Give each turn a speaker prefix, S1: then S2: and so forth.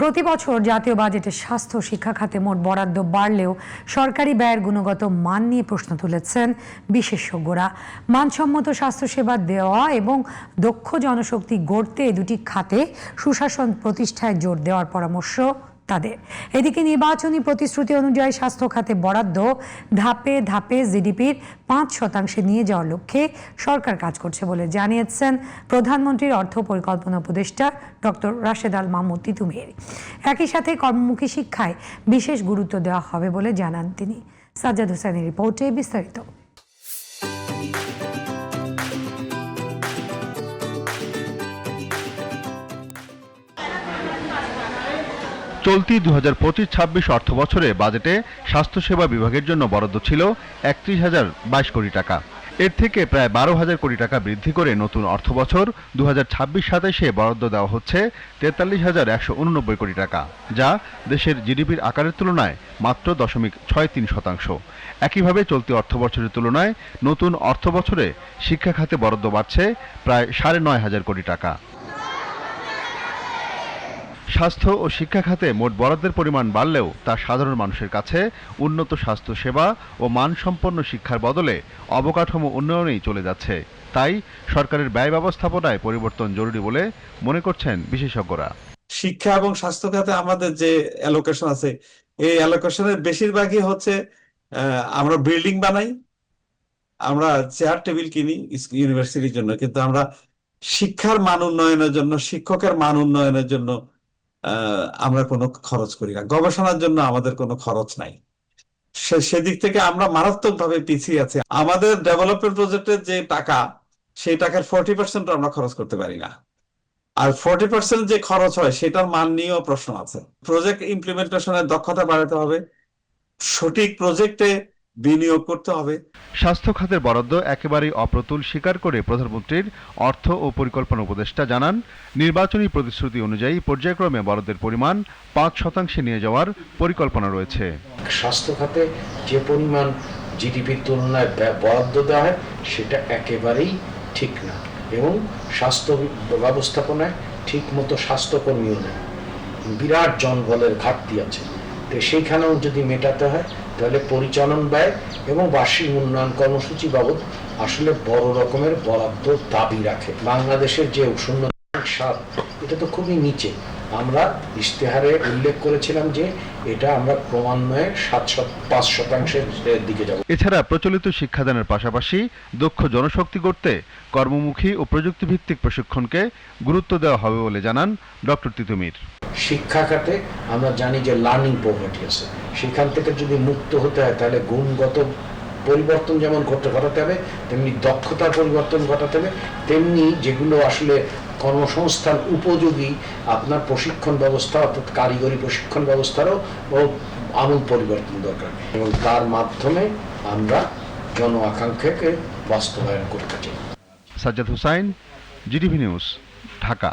S1: প্রতি বছর জাতীয় বাজেটে স্বাস্থ্য শিক্ষা খাতে মোট বরাদ্দ বাড়লেও সরকারি ব্যয়ের গুণগত মান নিয়ে প্রশ্ন তুলেছেন বিশেষজ্ঞরা। মানসম্মত স্বাস্থ্যসেবা দেওয়া এবং দক্ষ জনশক্তি গড়তে দুটি খাতে সুশাসন প্রতিষ্ঠায় জোর দেওয়ার পরামর্শ তাদের। এদিকে নির্বাচনী প্রতিশ্রুতি অনুযায়ী স্বাস্থ্য খাতে বরাদ্দ ধাপে ধাপে জিডিপির 5% নিয়ে যাওয়ার লক্ষ্যে সরকার কাজ করছে বলে জানিয়েছেন প্রধানমন্ত্রীর অর্থ পরিকল্পনা উপদেষ্টা ডক্টর রাশেদ আল মাহমুদ তিতুমির। একই সাথে কর্মমুখী শিক্ষায় বিশেষ গুরুত্ব দেওয়া হবে বলে জানান তিনি। সাজ্জাদ হোসেনের রিপোর্টে বিস্তারিত।
S2: চলতি 2025-26 অর্থ বছরে বাজেটে স্বাস্থ্যসেবা বিভাগের জন্য বরাদ্দ ছিল 31,022 কোটি টাকা। এর থেকে প্রায় 12,000 কোটি টাকা বৃদ্ধি করে নতুন অর্থ বছর 2026-27-এ বরাদ্দ দেওয়া হচ্ছে 43,189 কোটি টাকা, যা দেশের জিডিপির আকারের তুলনায় মাত্র 0.63%। একইভাবে চলতি অর্থ বছরের তুলনায় নতুন অর্থ বছরে শিক্ষা খাতে বরাদ্দ বাড়ছে প্রায় 9,500 কোটি টাকা। স্বাস্থ্য ও শিক্ষা খাতে মোট বরাদ্দের পরিমাণ বাড়লেও তা সাধারণ মানুষের কাছে উন্নত স্বাস্থ্য সেবা ও মানসম্পন্ন শিক্ষার বদলে অবকাঠামো উন্নয়নেই চলে যাচ্ছে। তাই সরকারের ব্যয় ব্যবস্থাপনায় পরিবর্তন জরুরি বলে মনে করছেন বিশেষজ্ঞরা।
S3: শিক্ষা এবং স্বাস্থ্য খাতে আমাদের যে অ্যালোকেশন আছে, এই অ্যালোকেশনের বেশিরভাগই হচ্ছে আমরা বিল্ডিং বানাই, আমরা চেয়ার টেবিল কিনি ইউনিভার্সিটির জন্য, কিন্তু আমরা শিক্ষার মান উন্নয়নের জন্য, শিক্ষকের মান উন্নয়নের জন্য আমরা কোনো খরচ করি না। গবেষণার জন্য আমাদের কোনো খরচ নাই। সেদিক থেকে আমরা মারাত্মকভাবে পিছিয়ে আছি। আমাদের ডেভেলপমেন্ট প্রজেক্টের যে টাকা, সেই টাকার 40% আমরা খরচ করতে পারি না। আর 40% যে খরচ হয় সেটার মান নিয়েও প্রশ্ন আছে। প্রজেক্ট ইমপ্লিমেন্টেশনের দক্ষতা বাড়াতে হবে, সঠিক প্রজেক্টে বিনিয়োগ করতে হবে।
S2: স্বাস্থ্য খাতের বরাদ্দ একেবারেই অপ্রতুল স্বীকার করে প্রধানমন্ত্রীর অর্থ ও পরিকল্পনা উপদেষ্টা জানান, নির্বাচনী প্রতিশ্রুতি অনুযায়ী পর্যায়ক্রমে বরাদ্দের পরিমাণ 5% নিয়ে যাওয়ার পরিকল্পনা রয়েছে।
S4: স্বাস্থ্য খাতে যে পরিমাণ জিডিপির তুলনায় বরাদ্দ দেওয়া হয় সেটা একেবারেই ঠিক না, এবং স্বাস্থ্য ব্যবস্থাপনায় ঠিক মতো স্বাস্থ্যকর্মীও নেই। বিরাট জনবলের ঘাটতি আছে। তো সেইখানেও যদি মেটাতে হয় তাহলে পরিচালন ব্যয় এবং বার্ষিক উন্নয়ন কর্মসূচি বাবদ আসলে বড় রকমের বরাদ্দ দাবি রাখে। বাংলাদেশের যে 0.7, এটা তো খুবই নিচে। আমরা ইশতেহারে উল্লেখ করেছিলাম যে এটা আমরা ক্রমান্বয়ে 5% দিকে যাব।
S2: এছাড়া প্রচলিত শিক্ষাদানের পাশাপাশি দক্ষ জনশক্তি গড়তে কর্মমুখী ও প্রযুক্তিভিত্তিক প্রশিক্ষণকে গুরুত্ব দেওয়া হবে বলে জানান ডক্টর তিতুমির।
S4: শিক্ষা খাতে আমরা জানি যে লার্নিং পভার্টি আছে, সেখান থেকে যদি মুক্ত হতে হয় তাহলে গুণগত পরিবর্তন যেমন ঘটাতে হবে, তেমনি দক্ষতার পরিবর্তন ঘটাতে হবে, তেমনি যেগুলো আসলে কর্মসংস্থান উপযোগী আপনার প্রশিক্ষণ ব্যবস্থা, অর্থাৎ কারিগরি প্রশিক্ষণ ব্যবস্থারও আমূল পরিবর্তন দরকার, এবং তার মাধ্যমে আমরা জন আকাঙ্ক্ষাকে বাস্তবায়ন করতে চাই।
S2: Sajjad Hossain, GTV news, Dhaka.